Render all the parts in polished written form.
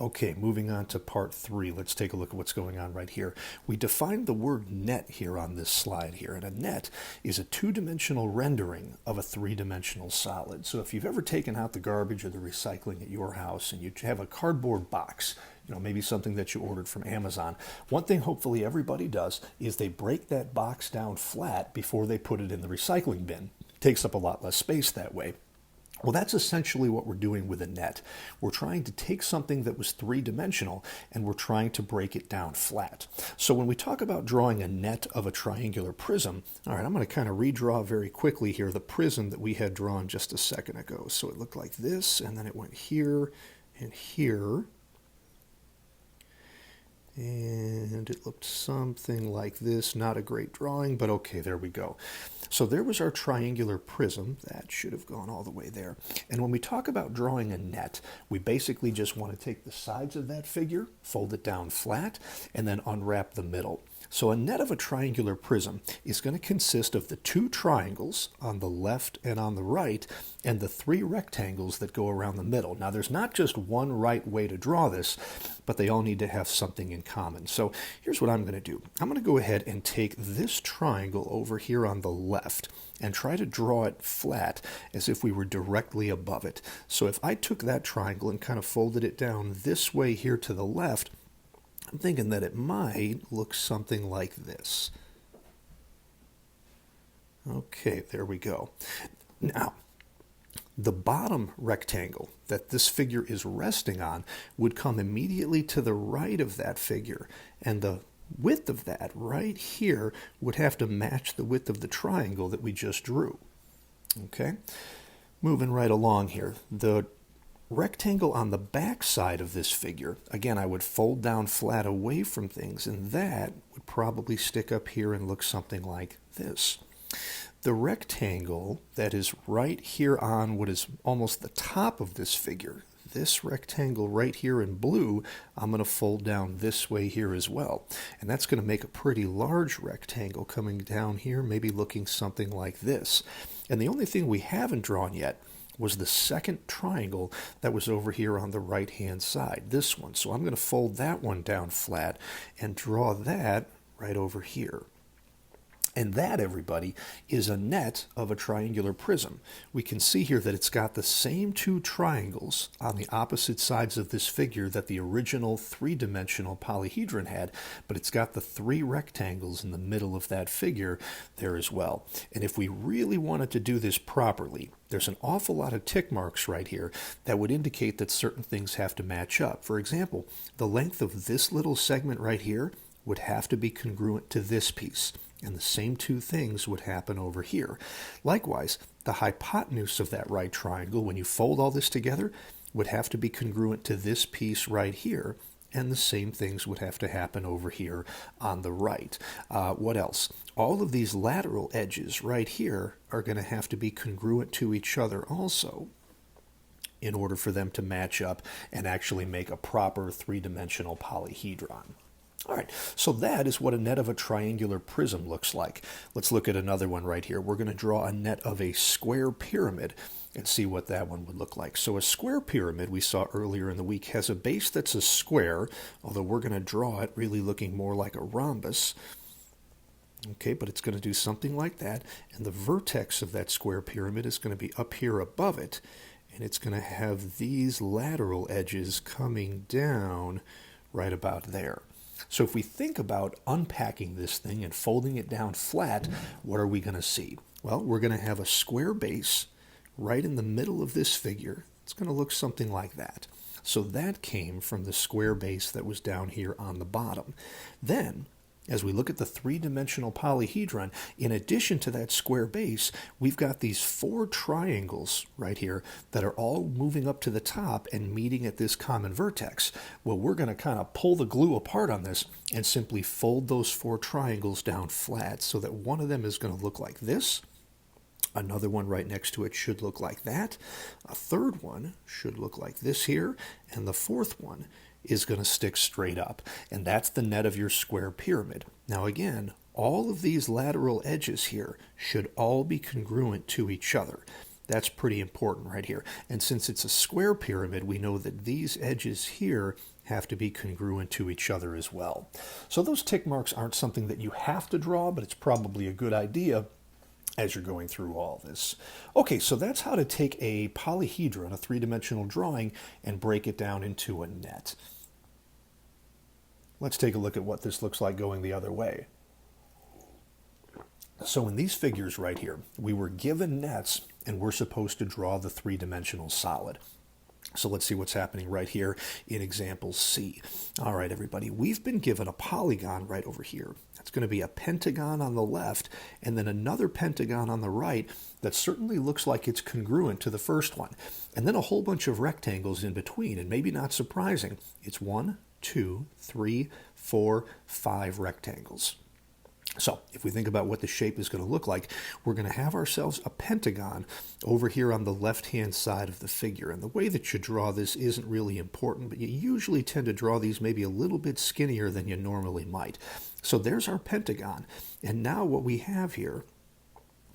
Okay, moving on to part 3. Let's take a look at what's going on right here. We defined the word net here on this slide here, and a net is a two-dimensional rendering of a three-dimensional solid. So if you've ever taken out the garbage or the recycling at your house and you have a cardboard box, maybe something that you ordered from Amazon, one thing hopefully everybody does is they break that box down flat before they put it in the recycling bin. It takes up a lot less space that way. Well, that's essentially what we're doing with a net. We're trying to take something that was three-dimensional and we're trying to break it down flat. So when we talk about drawing a net of a triangular prism, all right, I'm going to kind of redraw very quickly here the prism that we had drawn just a second ago. So it looked like this, and then it went here and here. And it looked something like this. Not a great drawing, but okay, there we go. So there was our triangular prism. That should have gone all the way there. And when we talk about drawing a net, we basically just want to take the sides of that figure, fold it down flat, and then unwrap the middle. So a net of a triangular prism is going to consist of the two triangles on the left and on the right, and the three rectangles that go around the middle. Now there's not just one right way to draw this, but they all need to have something in common. So here's what I'm going to do. I'm going to go ahead and take this triangle over here on the left and try to draw it flat as if we were directly above it. So if I took that triangle and kind of folded it down this way here to the left, I'm thinking that it might look something like this. Okay, there we go. Now, the bottom rectangle that this figure is resting on would come immediately to the right of that figure, and the width of that right here would have to match the width of the triangle that we just drew. Okay, moving right along here. The rectangle on the back side of this figure, again, I would fold down flat away from things, and that would probably stick up here and look something like this. The rectangle that is right here on what is almost the top of this figure, this rectangle right here in blue, I'm going to fold down this way here as well. And that's going to make a pretty large rectangle coming down here, maybe looking something like this. And the only thing we haven't drawn yet was the second triangle that was over here on the right-hand side, this one. So I'm going to fold that one down flat and draw that right over here. And that, everybody, is a net of a triangular prism. We can see here that it's got the same two triangles on the opposite sides of this figure that the original three-dimensional polyhedron had, but it's got the three rectangles in the middle of that figure there as well. And if we really wanted to do this properly, there's an awful lot of tick marks right here that would indicate that certain things have to match up. For example, the length of this little segment right here would have to be congruent to this piece. And the same two things would happen over here. Likewise, the hypotenuse of that right triangle, when you fold all this together, would have to be congruent to this piece right here. And the same things would have to happen over here on the right. What else? All of these lateral edges right here are going to have to be congruent to each other also, in order for them to match up and actually make a proper three-dimensional polyhedron. All right, so that is what a net of a triangular prism looks like. Let's look at another one right here. We're going to draw a net of a square pyramid and see what that one would look like. So a square pyramid, we saw earlier in the week, has a base that's a square, although we're going to draw it really looking more like a rhombus. Okay, but it's going to do something like that, and the vertex of that square pyramid is going to be up here above it, and it's going to have these lateral edges coming down right about there. So if we think about unpacking this thing and folding it down flat, what are we going to see? Well, we're going to have a square base right in the middle of this figure. It's going to look something like that. So that came from the square base that was down here on the bottom. Then, as we look at the three-dimensional polyhedron, in addition to that square base, we've got these four triangles right here that are all moving up to the top and meeting at this common vertex. Well, we're going to kind of pull the glue apart on this and simply fold those four triangles down flat so that one of them is going to look like this. Another one right next to it should look like that. A third one should look like this here. And the fourth one is going to stick straight up. And that's the net of your square pyramid. Now again, all of these lateral edges here should all be congruent to each other. That's pretty important right here. And since it's a square pyramid, we know that these edges here have to be congruent to each other as well. So those tick marks aren't something that you have to draw, but it's probably a good idea as you're going through all this. Okay, so that's how to take a polyhedron, a three-dimensional drawing, and break it down into a net. Let's take a look at what this looks like going the other way. So in these figures right here, we were given nets and we're supposed to draw the three-dimensional solid. So let's see what's happening right here in example C. All right, everybody, we've been given a polygon right over here. That's going to be a pentagon on the left and then another pentagon on the right that certainly looks like it's congruent to the first one. And then a whole bunch of rectangles in between, and maybe not surprising, it's 1, 2, 3, 4, 5 rectangles. So if we think about what the shape is going to look like, we're going to have ourselves a pentagon over here on the left-hand side of the figure. And the way that you draw this isn't really important, but you usually tend to draw these maybe a little bit skinnier than you normally might. So there's our pentagon. And now what we have here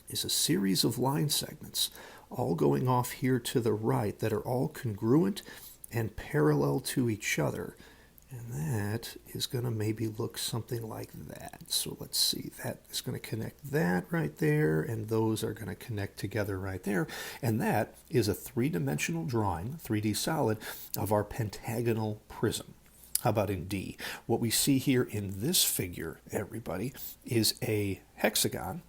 is a series of line segments all going off here to the right that are all congruent and parallel to each other. And that is going to maybe look something like that. So let's see, that is going to connect that right there, and those are going to connect together right there. And that is a three-dimensional drawing, 3D solid, of our pentagonal prism. How about in D? What we see here in this figure, everybody, is a hexagon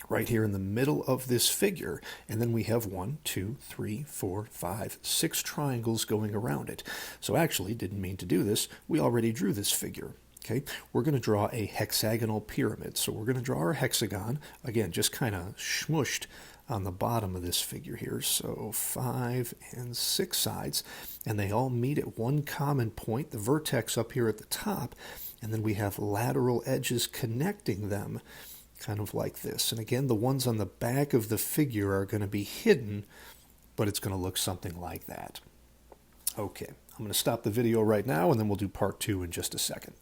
right here in the middle of this figure, and then we have 1, 2, 3, 4, 5, 6 triangles going around it. So actually, didn't mean to do this, we already drew this figure. Okay, we're going to draw a hexagonal pyramid. So we're going to draw our hexagon, again, just kind of smooshed on the bottom of this figure here. So 5 and 6 sides, and they all meet at one common point, the vertex up here at the top, and then we have lateral edges connecting them, kind of like this. And again, the ones on the back of the figure are going to be hidden, but it's going to look something like that. Okay, I'm going to stop the video right now, and then we'll do part 2 in just a second.